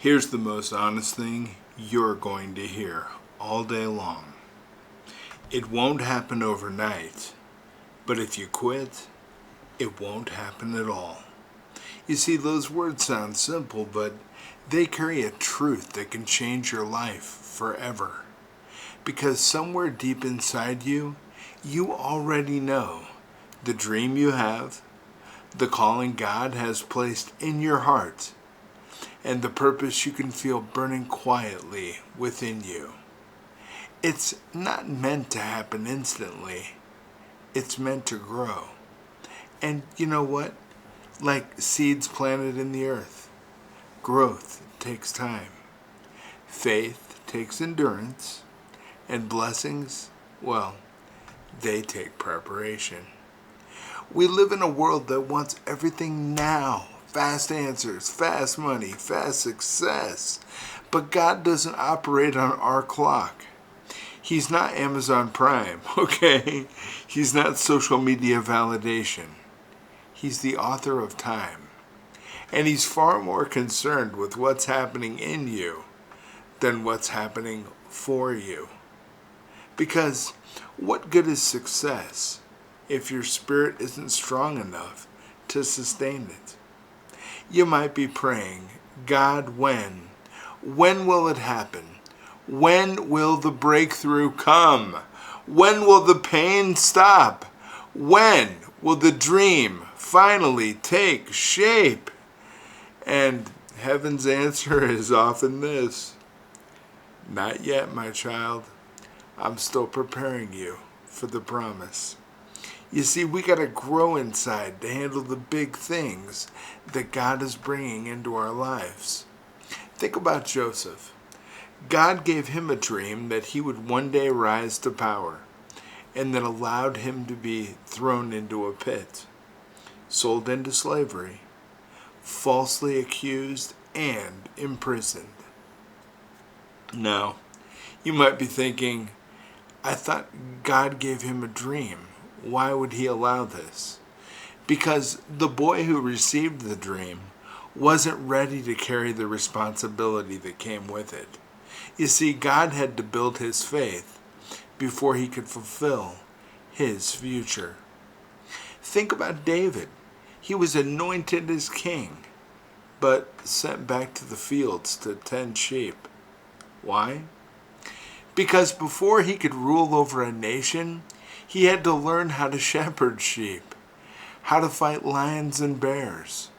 Here's the most honest thing you're going to hear all day long. It won't happen overnight, but if you quit, it won't happen at all. You see, those words sound simple, but they carry a truth that can change your life forever. Because somewhere deep inside you, you already know the dream you have, the calling God has placed in your heart, and the purpose you can feel burning quietly within you. It's not meant to happen instantly. It's meant to grow. And you know what? Like seeds planted in the earth, growth takes time. Faith takes endurance. And blessings, well, they take preparation. We live in a world that wants everything now. Fast answers, fast money, fast success. But God doesn't operate on our clock. He's not Amazon Prime, okay? He's not social media validation. He's the author of time. And he's far more concerned with what's happening in you than what's happening for you. Because what good is success if your spirit isn't strong enough to sustain it? You might be praying, God, when? When will it happen? When will the breakthrough come? When will the pain stop? When will the dream finally take shape? And heaven's answer is often this: not yet, my child. I'm still preparing you for the promise. You see, we got to grow inside to handle the big things that God is bringing into our lives. Think about Joseph. God gave him a dream that he would one day rise to power, and that allowed him to be thrown into a pit, sold into slavery, falsely accused, and imprisoned. Now, you might be thinking, I thought God gave him a dream. Why would he allow this? Because the boy who received the dream wasn't ready to carry the responsibility that came with it. You see, God had to build his faith before he could fulfill his future. Think about David. He was anointed as king, but sent back to the fields to tend sheep. Why? Because before he could rule over a nation, he had to learn how to shepherd sheep, how to fight lions and bears,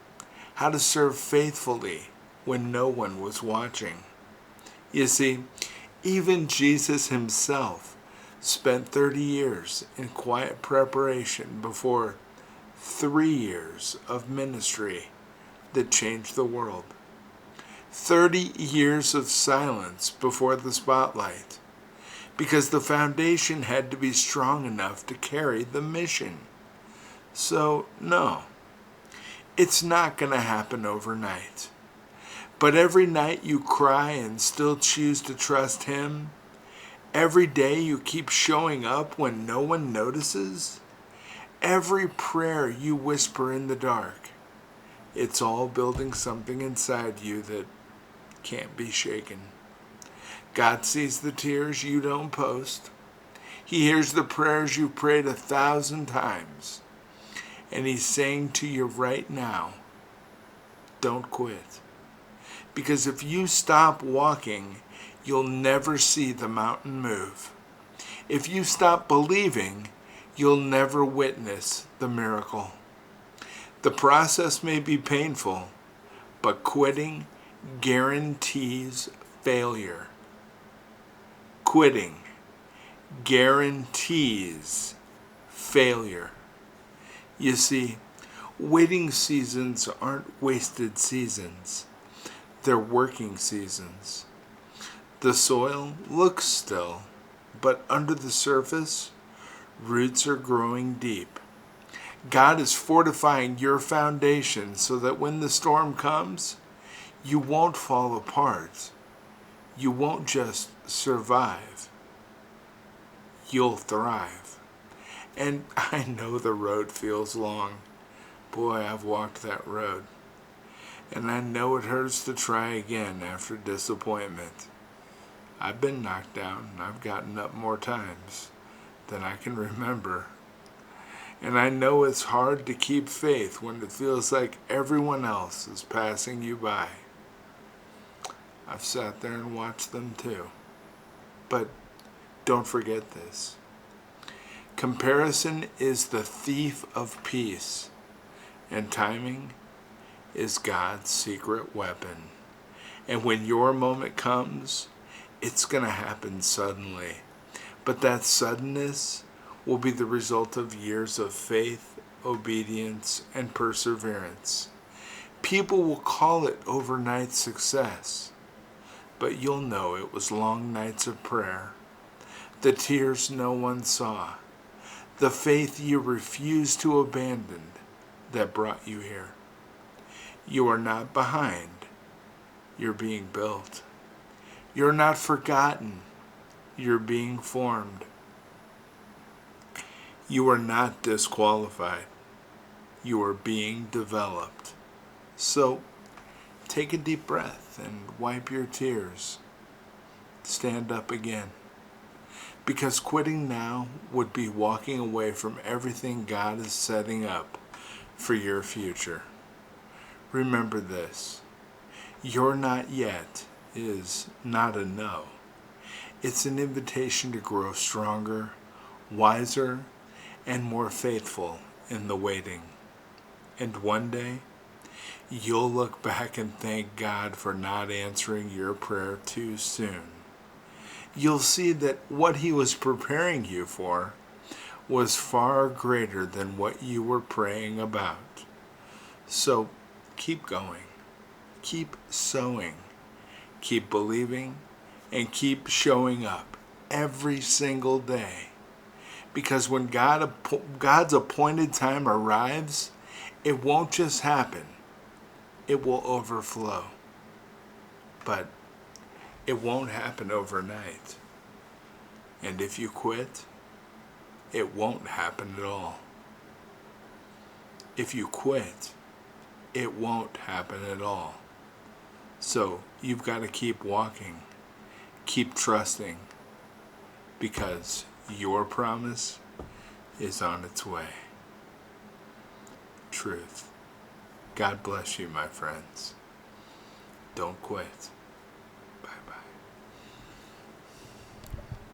how to serve faithfully when no one was watching. You see, even Jesus himself spent 30 years in quiet preparation before 3 years of ministry that changed the world. 30 years of silence before the spotlight, because the foundation had to be strong enough to carry the mission. So, no, it's not going to happen overnight. But every night you cry and still choose to trust him, every day you keep showing up when no one notices, every prayer you whisper in the dark, it's all building something inside you that can't be shaken. God sees the tears you don't post. He hears the prayers you prayed 1,000 times. And he's saying to you right now, don't quit. Because if you stop walking, you'll never see the mountain move. If you stop believing, you'll never witness the miracle. The process may be painful, but quitting guarantees failure. Quitting guarantees failure. You see, waiting seasons aren't wasted seasons. They're working seasons. The soil looks still, but under the surface, roots are growing deep. God is fortifying your foundation so that when the storm comes, you won't fall apart. You won't just survive. You'll thrive. And I know the road feels long. Boy, I've walked that road. And I know it hurts to try again after disappointment. I've been knocked down and I've gotten up more times than I can remember. And I know it's hard to keep faith when it feels like everyone else is passing you by. I've sat there and watched them too. But don't forget this. Comparison is the thief of peace, and timing is God's secret weapon. And when your moment comes, it's going to happen suddenly. But that suddenness will be the result of years of faith, obedience, and perseverance. People will call it overnight success, but you'll know it was long nights of prayer, the tears no one saw, the faith you refused to abandon that brought you here. You are not behind. You're being built. You're not forgotten. You're being formed. You are not disqualified. You are being developed. So, take a deep breath and wipe your tears. Stand up again. Because quitting now would be walking away from everything God is setting up for your future. Remember this. Your not yet is not a no. It's an invitation to grow stronger, wiser, and more faithful in the waiting. And one day, you'll look back and thank God for not answering your prayer too soon. You'll see that what He was preparing you for was far greater than what you were praying about. So keep going, keep sowing, keep believing, and keep showing up every single day. Because when God's appointed time arrives, it won't just happen. It will overflow. But it won't happen overnight. And if you quit, it won't happen at all. If you quit, it won't happen at all. So you've got to keep walking, keep trusting, because your promise is on its way. Truth. God bless you, my friends. Don't quit.